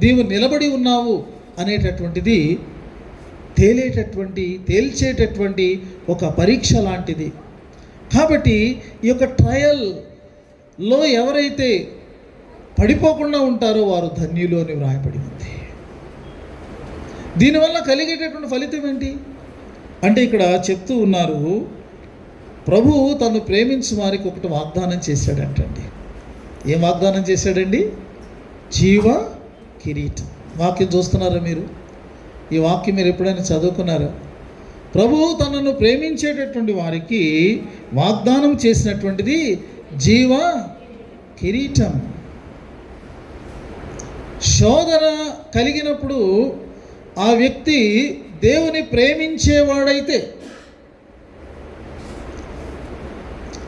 నీవు నిలబడి ఉన్నావు అనేటటువంటిది తేల్చేటటువంటి ఒక పరీక్ష లాంటిది. కాబట్టి ఈ యొక్క ట్రయల్లో ఎవరైతే పడిపోకుండా ఉంటారో వారు ధన్యులు అని వ్రాయబడి ఉంది. దీనివల్ల కలిగేటటువంటి ఫలితం ఏంటి అంటే, ఇక్కడ చెప్తూ ఉన్నారు, ప్రభువు తను ప్రేమించు వారికి ఒకటి వాగ్దానం చేశాడంటండి. ఏం వాగ్దానం చేశాడండి? జీవ కిరీటం. వాక్యం చూస్తున్నారా మీరు? ఈ వాక్యం మీరు ఎప్పుడైనా చదువుకున్నారా? ప్రభువు తనను ప్రేమించేటటువంటి వారికి వాగ్దానం చేసినటువంటిది జీవ కిరీటం. శోధన కలిగినప్పుడు ఆ వ్యక్తి దేవుని ప్రేమించేవాడైతే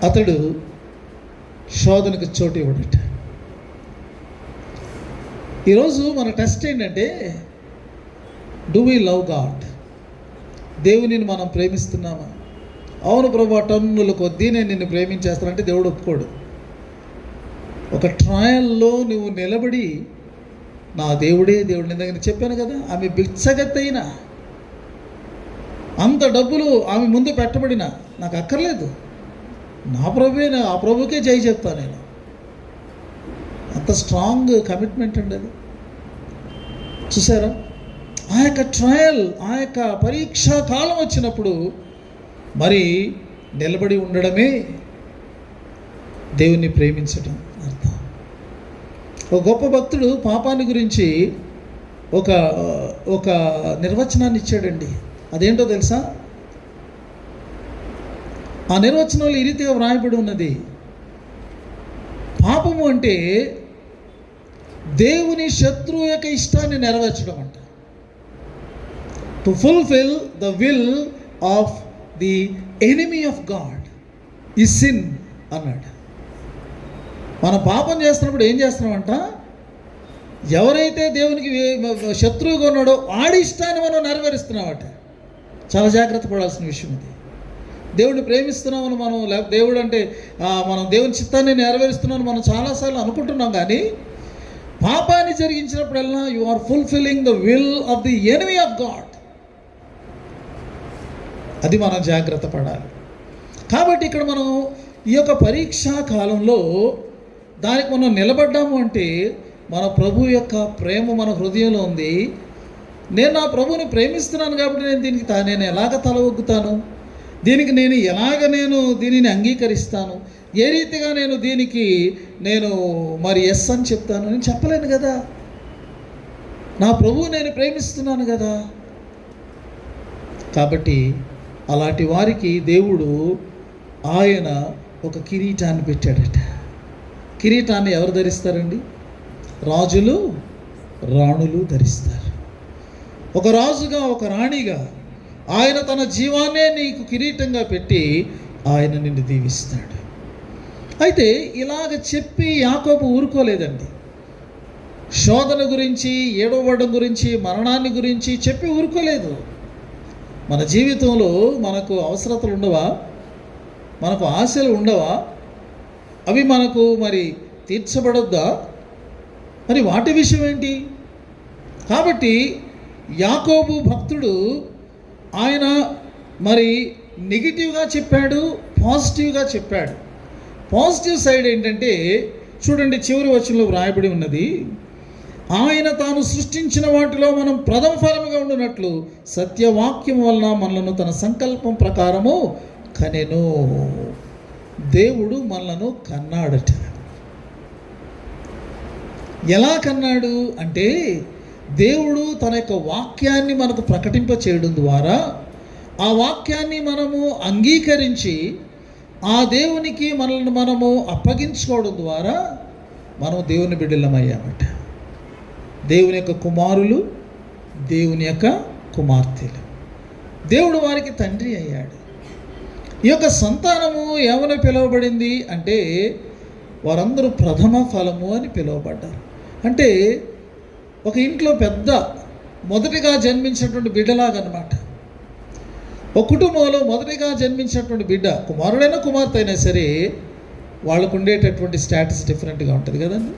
అతడు శోధనకు చోటు ఇవ్వడట. ఈరోజు మన టెస్ట్ ఏంటంటే, డూ వి లవ్ గాడ్? దేవునిని మనం ప్రేమిస్తున్నామా? అవును ప్రభు, టన్నుల కొద్దీ నేను నిన్ను ప్రేమించేస్తానంటే దేవుడు ఒప్పుకోడు. ఒక ట్రయల్లో నువ్వు నిలబడి, నా దేవుడే దేవుడు, నేను దగ్గర చెప్పాను కదా, ఆమె బిచ్చగత్తైనా, అంత డబ్బులు ఆమె ముందు పెట్టబడిన, నాకు అక్కర్లేదు, నా ప్రభువే, ఆ ప్రభుకే జై చెప్తా నేను. అంత స్ట్రాంగ్ కమిట్మెంట్ అండి అది. చూసారా? ఆ యొక్క ట్రయల్, ఆ యొక్క పరీక్షా కాలం వచ్చినప్పుడు మరి నిలబడి ఉండడమే దేవుణ్ణి ప్రేమించడం అర్థం. ఒక గొప్ప భక్తుడు పాపాన్ని గురించి ఒక నిర్వచనాన్ని ఇచ్చాడండి. అదేంటో తెలుసా? ఆ నిర్వచనంలో ఈ రీతిగా వ్రాయబడి ఉన్నది, పాపము అంటే దేవుని శత్రువు యొక్క ఇష్టాన్ని నెరవేర్చడం అంట. To fulfil the will of the enemy of God ఈ సిన్ అన్నాడు. మనం పాపం చేస్తున్నప్పుడు ఏం చేస్తున్నామంట, ఎవరైతే దేవునికి శత్రువుగా ఉన్నాడో వాడి ఇష్టాన్ని మనం నెరవేరుస్తున్నామట. చాలా జాగ్రత్త పడాల్సిన విషయం ఇది. దేవుడిని ప్రేమిస్తున్నామని మనం, లేకపోతే దేవుడు అంటే మనం దేవుని చిత్తాన్ని నెరవేరుస్తున్నామని మనం చాలాసార్లు అనుకుంటున్నాం. కానీ పాపాన్ని జరిగించినప్పుడల్లా you are fulfilling the will of the enemy of God. అది మనం జాగ్రత్త పడాలి. కాబట్టి ఇక్కడ మనం ఈ యొక్క పరీక్షా కాలంలో దానికి మనం నిలబడ్డాము అంటే, మన ప్రభు యొక్క ప్రేమ మన హృదయంలో ఉంది. నేను నా ప్రభువుని ప్రేమిస్తున్నాను కాబట్టి నేను ఎలాగ తల ఒగ్గుతాను, దీనికి నేను ఎలాగ దీనిని అంగీకరిస్తాను, ఏ రీతిగా దీనికి మరి ఎస్ అని చెప్తాను, నేను చెప్పలేను కదా. నా ప్రభువు నేను ప్రేమిస్తున్నాను కదా. కాబట్టి అలాంటి వారికి దేవుడు ఆయన ఒక కిరీటాన్ని పెట్టాడట. కిరీటాన్ని ఎవరు ధరిస్తారండి? రాజులు, రాణులు ధరిస్తారు. ఒక రాజుగా, ఒక రాణిగా ఆయన తన జీవాన్నే నీకు కిరీటంగా పెట్టి ఆయన నిన్ను దీవిస్తాడు. అయితే ఇలాగ చెప్పి యాకోబు ఊరుకోలేదండి. శోధన గురించి, ఏడవడం గురించి, మరణాన్ని గురించి చెప్పి ఊరుకోలేదు. మన జీవితంలో మనకు అవసరతలు ఉండవా? మనకు ఆశలు ఉండవా? అవి మనకు మరి తీర్చబడొద్దా? మరి వాటి విషయం ఏంటి? కాబట్టి యాకోబు భక్తుడు ఆయన మరి నెగిటివ్గా చెప్పాడు, పాజిటివ్గా చెప్పాడు. పాజిటివ్ సైడ్ ఏంటంటే చూడండి, చివరి వచనంలో వ్రాయబడి ఉన్నది, ఆయన తాను సృష్టించిన వాటిలో మనం ప్రథమ ఫలముగా ఉండినట్లు సత్యవాక్యం వలన మనలను తన సంకల్పం ప్రకారము కనెను. దేవుడు మనలను కన్నాడట. ఎలా కన్నాడు అంటే, దేవుడు తన యొక్క వాక్యాన్ని మనకు ప్రకటింప చేయడం ద్వారా, ఆ వాక్యాన్ని మనము అంగీకరించి ఆ దేవునికి మనల్ని మనము అప్పగించుకోవడం ద్వారా మనం దేవుని బిడ్డలమయ్యామట. దేవుని యొక్క కుమారులు, దేవుని యొక్క కుమార్తెలు. దేవుడు వారికి తండ్రి అయ్యాడు. ఈ యొక్క సంతానము ఏమని పిలువబడింది అంటే, వారందరూ ప్రథమ ఫలము అని పిలువబడ్డారు. అంటే ఒక ఇంట్లో పెద్ద మొదటిగా జన్మించినటువంటి బిడ్డలాగనమాట. ఒక కుటుంబంలో మొదటిగా జన్మించినటువంటి బిడ్డ, కుమారుడైనా కుమార్తె అయినా సరే, వాళ్ళకు ఉండేటటువంటి స్టేటస్ డిఫరెంట్గా ఉంటుంది కదండి.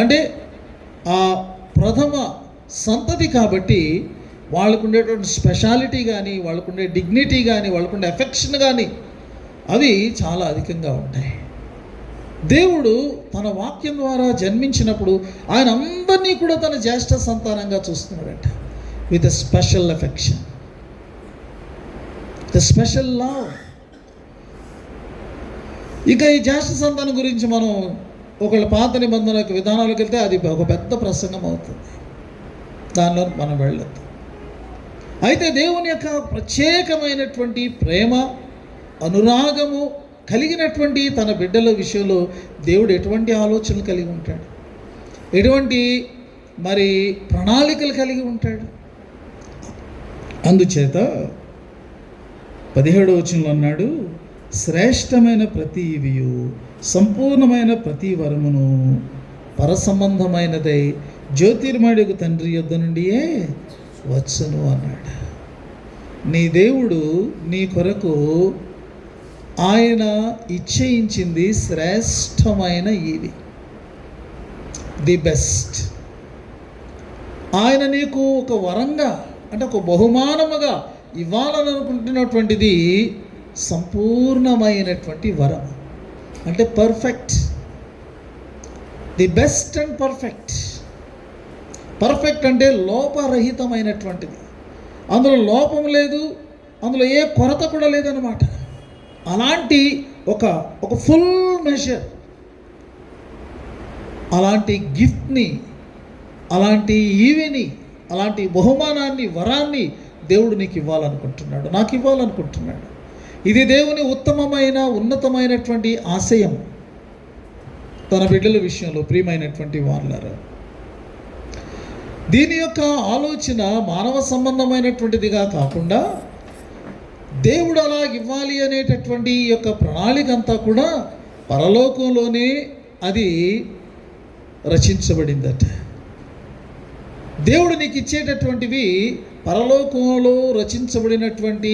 అంటే ఆ ప్రథమ సంతతి కాబట్టి వాళ్ళకు ఉండేటువంటి స్పెషాలిటీ కానీ, వాళ్ళకు ఉండే డిగ్నిటీ కానీ, వాళ్ళకు ఉండే ఎఫెక్షన్ కానీ అవి చాలా అధికంగా ఉంటాయి. దేవుడు తన వాక్యం ద్వారా జన్మించినప్పుడు ఆయన అందరినీ కూడా తన జ్యేష్ఠ సంతానంగా చూస్తున్నాడట. With a special affection, the special love. ఇక ఈ జ్యేష్ఠ సంతానం గురించి మనం ఒకళ్ళ పాత నిబంధన యొక్క విధానాలకు వెళ్తే అది ఒక పెద్ద ప్రసంగం అవుతుంది. దానిలో మనం వెళ్ళొద్దు. అయితే దేవుని యొక్క ప్రత్యేకమైనటువంటి ప్రేమ, అనురాగము కలిగినటువంటి తన బిడ్డల విషయంలో దేవుడు ఎటువంటి ఆలోచనలు కలిగి ఉంటాడు, ఎటువంటి మరి ప్రణాళికలు కలిగి ఉంటాడు. అందుచేత 17వ వచనంలో అన్నాడు, శ్రేష్టమైన ప్రతి ఇవియు సంపూర్ణమైన ప్రతి వరమును పరసంబంధమైనదై జ్యోతిర్మయుడు తండ్రి యొద్ద నుండియే వచ్చును అన్నాడు. నీ దేవుడు నీ కొరకు ఆయన ఇచ్చేయించింది శ్రేష్టమైన ఇవి, ది బెస్ట్. ఆయన నీకు ఒక వరంగా, అంటే ఒక బహుమానముగా ఇవ్వాలని అనుకుంటున్నటువంటిది సంపూర్ణమైనటువంటి వరం. అంటే perfect, the best and perfect. Perfect అంటే లోపరహితమైనటువంటిది, అందులో లోపం లేదు, అందులో ఏ కొరత కూడా లేదన్నమాట. అలాంటి ఒక ఫుల్ మెజర్, అలాంటి గిఫ్ట్ని, అలాంటి ఈవిని, అలాంటి బహుమానాన్ని, వరాన్ని దేవుడు నీకు ఇవ్వాలనుకుంటున్నాడు, నాకు ఇవ్వాలనుకుంటున్నాడు. ఇది దేవుని ఉత్తమమైన ఉన్నతమైనటువంటి ఆశయం తన బిడ్డల విషయంలో. ప్రియమైనటువంటి వాళ్ళారా, దీని యొక్క ఆలోచన మానవ సంబంధమైనటువంటిదిగా కాకుండా దేవుడు అలా ఇవ్వాలి అనేటటువంటి ఈ యొక్క ప్రణాళిక అంతా కూడా పరలోకంలోనే అది రచించబడిందట. దేవుడు నీకు ఇచ్చేటటువంటివి పరలోకంలో రచించబడినటువంటి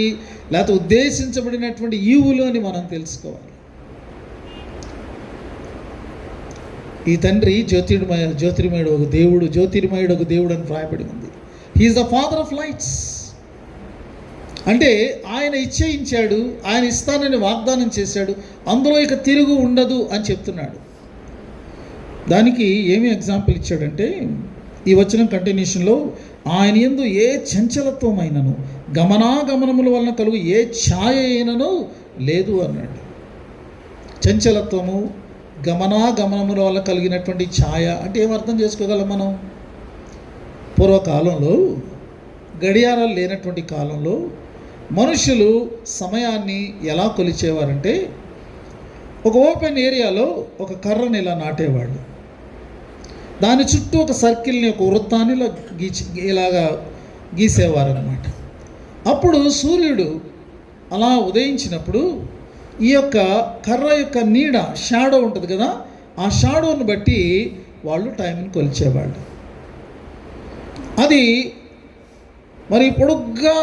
లేకపోతే ఉద్దేశించబడినటువంటి ఈవులు అని మనం తెలుసుకోవాలి. ఈ తండ్రి జ్యోతిర్మయుడు ఒక దేవుడు, జ్యోతిర్మయుడు ఒక దేవుడు అని వ్రాయబడి ఉంది. He is the father of lights. అంటే ఆయన ఇచ్చేయించాడు, ఆయన ఇస్తానని వాగ్దానం చేశాడు, అందులో ఇక తిరుగు ఉండదు అని చెప్తున్నాడు. దానికి ఏమి ఎగ్జాంపుల్ ఇచ్చాడంటే, ఈ వచనం కంటిన్యూషన్లో, ఆయన యందు ఏ చంచలత్వమైనను గమనాగమనముల వలన కలుగు ఏ ఛాయ అయినను లేదు అన్నాడు. చంచలత్వము, గమనాగమనముల వల్ల కలిగినటువంటి ఛాయ అంటే ఏమర్థం చేసుకోగలం మనం? పూర్వకాలంలో గడియారాలు లేనటువంటి కాలంలో మనుషులు సమయాన్ని ఎలా కొలిచేవారంటే, ఒక ఓపెన్ ఏరియాలో ఒక కర్రని ఇలా నాటేవాళ్ళు, దాని చుట్టూ ఒక సర్కిల్ని, ఒక వృత్తాన్ని ఇలాగా గీసేవారు అన్నమాట. అప్పుడు సూర్యుడు అలా ఉదయించినప్పుడు ఈ యొక్క కర్ర యొక్క నీడ, షాడో ఉంటుంది కదా, ఆ షాడోని బట్టి వాళ్ళు టైంని కొలిచేవాళ్ళు. అది మరి పొడుగ్గా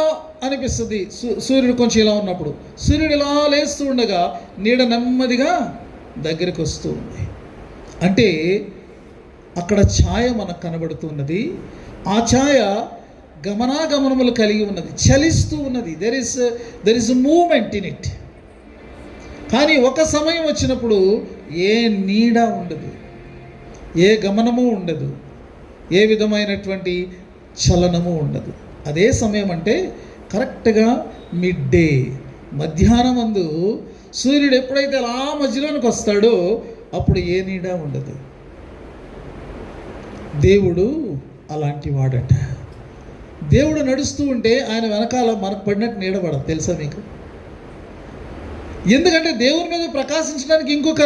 అనిపిస్తుంది. సూర్యుడు కొంచెం ఇలా ఉన్నప్పుడు, సూర్యుడు ఇలా లేస్తూ ఉండగా నీడ నెమ్మదిగా దగ్గరికి వస్తూ ఉంది. అంటే అక్కడ ఛాయ మనకు కనబడుతున్నది. ఆ ఛాయ గమనాగమనములు కలిగి ఉన్నది, చలిస్తూ ఉన్నది. There is movement in it. కానీ ఒక సమయం వచ్చినప్పుడు ఏ నీడ ఉండదు, ఏ గమనము ఉండదు, ఏ విధమైనటువంటి చలనము ఉండదు. అదే సమయం అంటే కరెక్ట్గా మిడ్ డే, మధ్యాహ్నం అందు సూర్యుడు ఎప్పుడైతే అలా మధ్యలోనికి వస్తాడో అప్పుడు ఏ నీడ ఉండదు. దేవుడు అలాంటి వాడట. దేవుడు నడుస్తూ ఉంటే ఆయన వెనకాల మనకు పడినట్టు నీడపడదు, తెలుసా మీకు? ఎందుకంటే దేవుని మీద ప్రకాశించడానికి ఇంకొక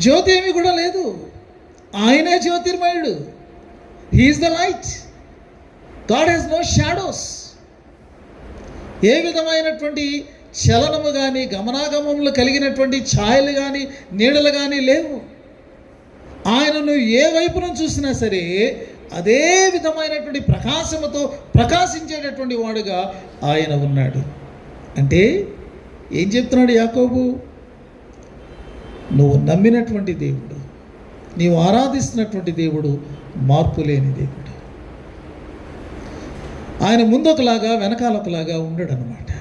జ్యోతి ఏమీ కూడా లేదు. ఆయనే జ్యోతిర్మయుడు. He is the light. God has no shadows. ఏ విధమైనటువంటి చలనము కానీ గమనాగమములు కలిగినటువంటి ఛాయలు కానీ నీడలు కానీ లేవు. ఆయనను ఏ వైపున చూసినా సరే అదే విధమైనటువంటి ప్రకాశముతో ప్రకాశించేటటువంటి వాడుగా ఆయన ఉన్నాడు. అంటే ఏం చెప్తున్నాడు యాకోబు? నువ్వు నమ్మినటువంటి దేవుడు, నీవు ఆరాధిస్తున్నటువంటి దేవుడు మార్పు లేని దేవుడు. ఆయన ముందొకలాగా వెనకాల ఒకలాగా ఉండడు అన్నమాట.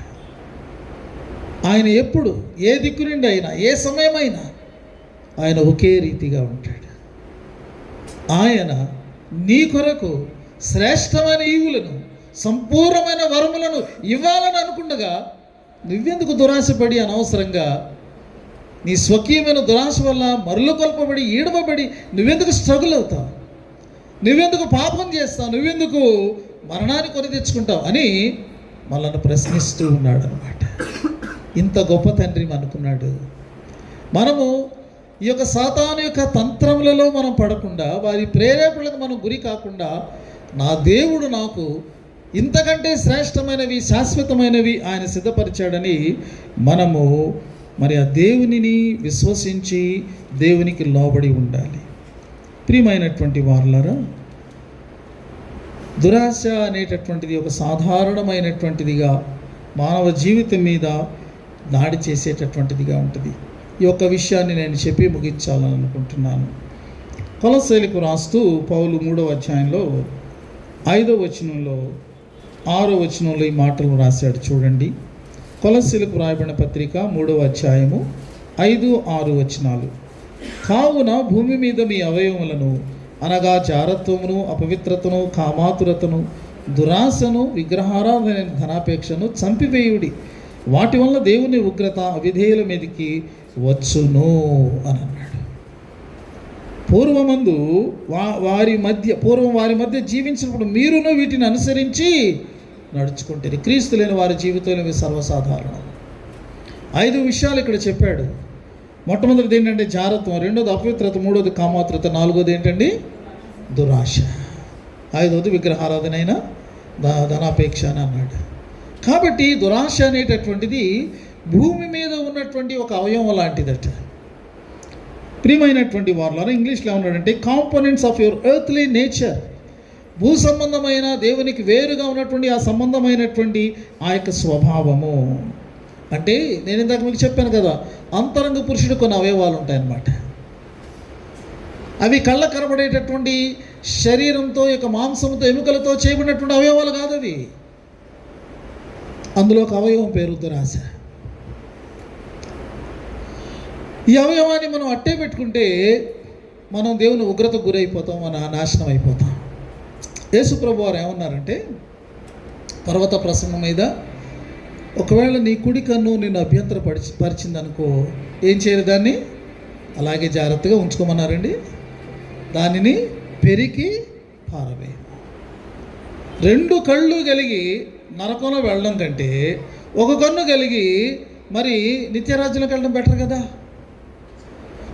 ఆయన ఎప్పుడు ఏ దిక్కు నుండి అయినా ఏ సమయమైనా ఆయన ఒకే రీతిగా ఉంటాడు. ఆయన నీ కొరకు శ్రేష్టమైన ఈవులను సంపూర్ణమైన వరములను ఇవ్వాలని అనుకుండగా నువ్వెందుకు దురాశపడి అనవసరంగా నీ స్వకీయమైన దురాశ వల్ల మరలు కొల్పబడి ఈడవబడి నువ్వెందుకు స్ట్రగుల్ అవుతావు? నువ్వెందుకు పాపం చేస్తావు? నువ్వెందుకు మరణాన్ని కొని తెచ్చుకుంటావు అని మనల్ని ప్రశ్నిస్తూ ఉన్నాడు అన్నమాట. ఇంత గొప్ప తండ్రి అనుకున్నాడు. మనము ఈ యొక్క సాతాను యొక్క తంత్రములలో మనం పడకుండా, వారి ప్రేరేపణలకు మనం గురి కాకుండా, నా దేవుడు నాకు ఇంతకంటే శ్రేష్టమైనవి శాశ్వతమైనవి ఆయన సిద్ధపరిచాడని మనము మరి ఆ దేవునిని విశ్వసించి దేవునికి లోబడి ఉండాలి. ప్రియమైనటువంటి వారులారా, దురాశ అనేటటువంటిది ఒక సాధారణమైనటువంటిదిగా మానవ జీవితం మీద దాడి చేసేటటువంటిదిగా ఉంటుంది. ఈ యొక్క విషయాన్ని నేను చెప్పి ముగించాలని అనుకుంటున్నాను. కొలస్సీలకు రాస్తూ పౌలు 3వ అధ్యాయంలో 5వ వచనంలో 6వ వచనంలో ఈ మాటలు రాశాడు. చూడండి, కొలస్సీలకు రాయబడిన పత్రిక 3వ అధ్యాయము 5, 6 వచనాలు. కావున భూమి మీద మీ అవయవములను అనగా జారత్వమును, అపవిత్రతను, కామాతురతను, దురాశను, విగ్రహారాధన, ధనాపేక్షను చంపివేయుడి. వాటి వల్ల దేవుని ఉగ్రత అవిధేయుల మీదకి వచ్చును అని అన్నాడు. పూర్వం వారి మధ్య జీవించినప్పుడు మీరును వీటిని అనుసరించి నడుచుకుంటే క్రీస్తు లేని వారి జీవితంలో ఇవి సర్వసాధారణం. 5 విషయాలు ఇక్కడ చెప్పాడు. మొట్టమొదటిది ఏంటంటే జారత్వం, రెండోది అపవిత్రత, మూడోది కామాతురత, నాలుగోది ఏంటండి దురాశ, 5వది విగ్రహారాధన అయిన ధనాపేక్ష అని అన్నాడు. కాబట్టి దురాశ అనేటటువంటిది భూమి మీద ఉన్నటువంటి ఒక అవయవం లాంటిదట. ప్రియమైనటువంటి వారులారా, ఇంగ్లీష్లో ఏమన్నాడంటే components of your earthly nature. భూ సంబంధమైన దేవునికి వేరుగా ఉన్నటువంటి ఆ సంబంధమైనటువంటి ఆ యొక్క స్వభావము. అంటే నేను ఇందాక మీకు చెప్పాను కదా, అంతరంగ పురుషుడు కొన్ని అవయవాలు ఉంటాయన్నమాట. అవి కళ్ళ కనబడేటటువంటి శరీరంతో, యొక్క మాంసంతో, ఎముకలతో చేయబడినటువంటి అవయవాలు కాదు అవి. అందులో ఒక అవయవం పేరు దురాశ. ఈ అవయవాన్ని మనం అట్టే పెట్టుకుంటే మనం దేవుని ఉగ్రతకు గురైపోతాం, మన నాశనం అయిపోతాం. యేసుప్రభు వారు ఏమన్నారంటే పర్వత ప్రసంగం మీద, ఒకవేళ నీ కుడి కన్ను నిన్ను పరిచిందనుకో, ఏం చేయరు, దాన్ని అలాగే జాగ్రత్తగా ఉంచుకోమన్నారండి. దానిని పెరికి పారవే. 2 కళ్ళు కలిగి నరకంలో వెళ్ళడం కంటే ఒక కన్ను కలిగి మరి నిత్యరాజ్యంలోకి వెళ్ళడం బెటర్ కదా.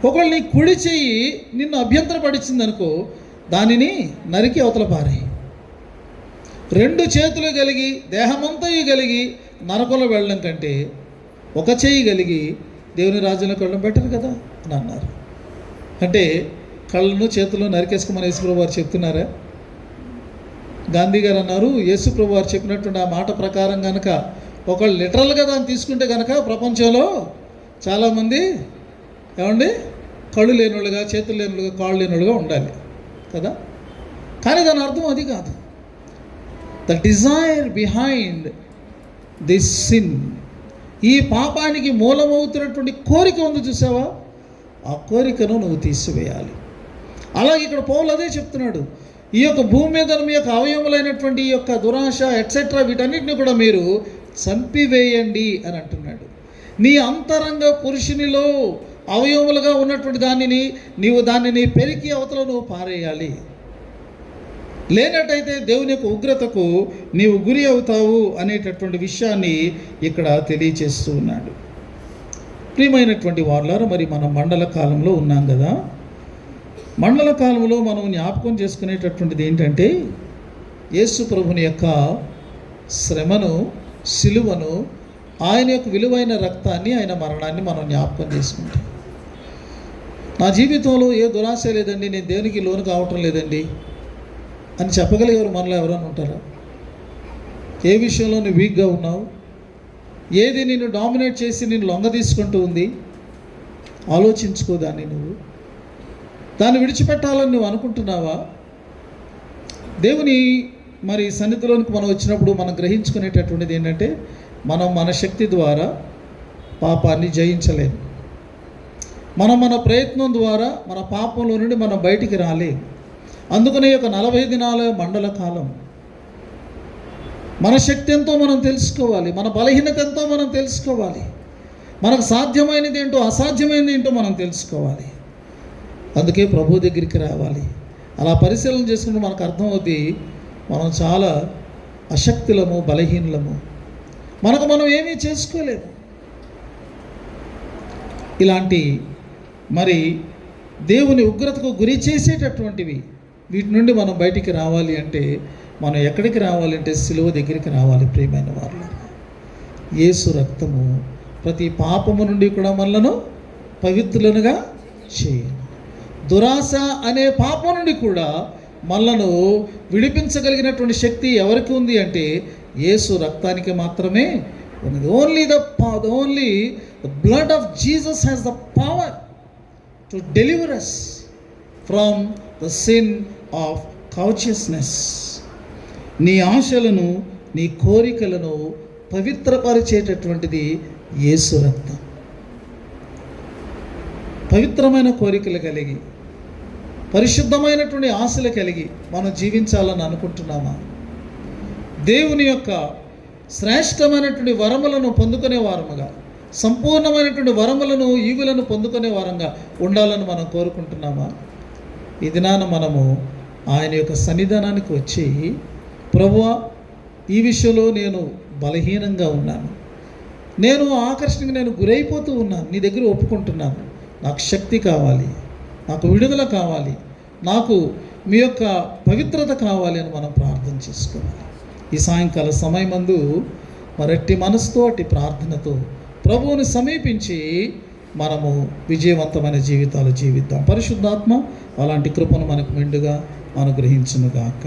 ఒకవేళ నీ కుడి చెయ్యి నిన్ను అభ్యంతరపడిచిందనుకో, దానిని నరికి అవతల పారేయి. 2 చేతులు కలిగి దేహమంతా కలిగి నరకంలో వెళ్ళడం కంటే ఒక చెయ్యి కలిగి దేవుని రాజ్యంలోకి వెళ్ళడం బెటర్ కదా అని అన్నారు. అంటే కళ్ళను చేతులు నరికేసుకోమని యేసుప్రభు వారు చెప్తున్నారా? గాంధీ గారు అన్నారు, యేసుప్రభు వారు చెప్పినటువంటి ఆ మాట ప్రకారం కనుక ఒకళ్ళు లిటరల్గా దాన్ని తీసుకుంటే కనుక ప్రపంచంలో చాలామంది ఏమండి కళ్ళు లేనివాళ్ళుగా, చేతులు లేనివాళ్ళుగా, కాళ్ళు లేనివాళ్ళుగా ఉండాలి కదా. కానీ దాని అర్థం అది కాదు. The desire behind this sin ఈ పాపానికి మూలమవుతున్నటువంటి కోరిక ఉంది చూసావా, ఆ కోరికను నువ్వు తీసివేయాలి. అలాగే ఇక్కడ పౌలు అదే చెప్తున్నాడు, ఈ యొక్క భూమి మీద మీ యొక్క అవయములైనటువంటి ఈ యొక్క దురాశ ఎట్సెట్రా వీటన్నిటిని కూడా మీరు చంపివేయండి అని అంటున్నాడు. నీ అంతరంగ పురుషునిలో అవయవములుగా ఉన్నటువంటి దానిని పెరికి అవతల నువ్వు పారేయాలి. లేనట్టయితే దేవుని యొక్క ఉగ్రతకు నీవు గురి అవుతావు అనేటటువంటి విషయాన్ని ఇక్కడ తెలియచేస్తూ ఉన్నాడు. ప్రియమైనటువంటి వారులారా, మరి మనం మండల కాలంలో ఉన్నాం కదా. మండల కాలంలో మనం జ్ఞాపకం చేసుకునేటటువంటిది ఏంటంటే, యేసు ప్రభుని యొక్క శ్రమను, సిలువను, ఆయన యొక్క విలువైన రక్తాన్ని, ఆయన మరణాన్ని మనం జ్ఞాపకం చేసుకుంటాం. నా జీవితంలో ఏ దురాశ లేదండి, నేను దేవునికి లోను కావటం లేదండి అని చెప్పగలిగేవారు మనలో ఎవరైనా ఉంటారా? ఏ విషయంలో నువ్వు వీక్గా ఉన్నావు, ఏది నిన్ను డామినేట్ చేసి నిన్ను లొంగ తీసుకుంటూ ఉంది, ఆలోచించుకో. దాన్ని విడిచిపెట్టాలని నువ్వు అనుకుంటున్నావా? దేవుని మరి సన్నిధిలోనికి మనం వచ్చినప్పుడు మనం గ్రహించుకునేటటువంటిది ఏంటంటే, మనం మన శక్తి ద్వారా పాపాన్ని జయించలేము. మన ప్రయత్నం ద్వారా మన పాపంలో నుండి మనం బయటికి రాలేము. అందుకనే ఒక 40 దినాల మండల కాలం మన శక్తి ఎంతో మనం తెలుసుకోవాలి, మన బలహీనత ఎంతో మనం తెలుసుకోవాలి, మనకు సాధ్యమైనది ఏంటో అసాధ్యమైనది ఏంటో మనం తెలుసుకోవాలి. అందుకే ప్రభు దగ్గరికి రావాలి. అలా పరిశీలన చేసుకుంటే మనకు అర్థమవుతుంది, మనం చాలా అశక్తులము, బలహీనులము, మనం ఏమీ చేసుకోలేము. ఇలాంటి మరి దేవుని ఉగ్రతకు గురి చేసేటటువంటివి, వీటి నుండి మనం బయటికి రావాలి అంటే మనం ఎక్కడికి రావాలంటే సిలువ దగ్గరికి రావాలి. ప్రియమైన వారు, యేసు రక్తము ప్రతి పాపము నుండి కూడా మనలను పవిత్రులనుగా చేయాలి. దురాశ అనే పాపం నుండి కూడా మనలను విడిపించగలిగినటువంటి శక్తి ఎవరికి ఉంది అంటే యేసు రక్తానికి మాత్రమే ఉన్నది. Only the blood of Jesus has the power to deliver us from the sin of consciousness. నీ ఆశలను, నీ కోరికలను పవిత్రపరిచేటటువంటిది యేసు రక్తం. పవిత్రమైన కోరికలు కలిగి, పరిశుద్ధమైనటువంటి ఆశలు కలిగి మనం జీవించాలని అనుకుంటున్నామా? దేవుని యొక్క శ్రేష్టమైనటువంటి వరములను పొందుకునే వారముగా, సంపూర్ణమైనటువంటి వరములను, ఈవులను పొందుకునే వారంగా ఉండాలని మనం కోరుకుంటున్నామా? ఈ దినాన మనము ఆయన యొక్క సన్నిధానానికి వచ్చి, ప్రభువా, ఈ విషయంలో నేను బలహీనంగా ఉన్నాను, నేను ఆకర్షణకి నేను గురైపోతూ ఉన్నాను, నీ దగ్గర ఒప్పుకుంటున్నాను, నాకు శక్తి కావాలి, నాకు విడుదల కావాలి, నాకు మీ యొక్క పవిత్రత కావాలి అని మనం ప్రార్థన చేసుకోవాలి. ఈ సాయంకాల సమయమందు మరట్టి మనసుతో, అట్టి ప్రార్థనతో ప్రభువుని సమీపించి మనము విజయవంతమైన జీవితాలు జీవిద్దాం. పరిశుద్ధాత్మ అలాంటి కృపను మనకు మెండుగా అనుగ్రహించునుగాక.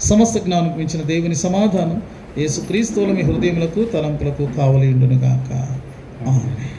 సమస్త జ్ఞానం మించిన దేవుని సమాధానం యేసుక్రీస్తువుల మీ హృదయములకు, తలంపులకు కావలి ఉండునుగాక. ఆమేన్.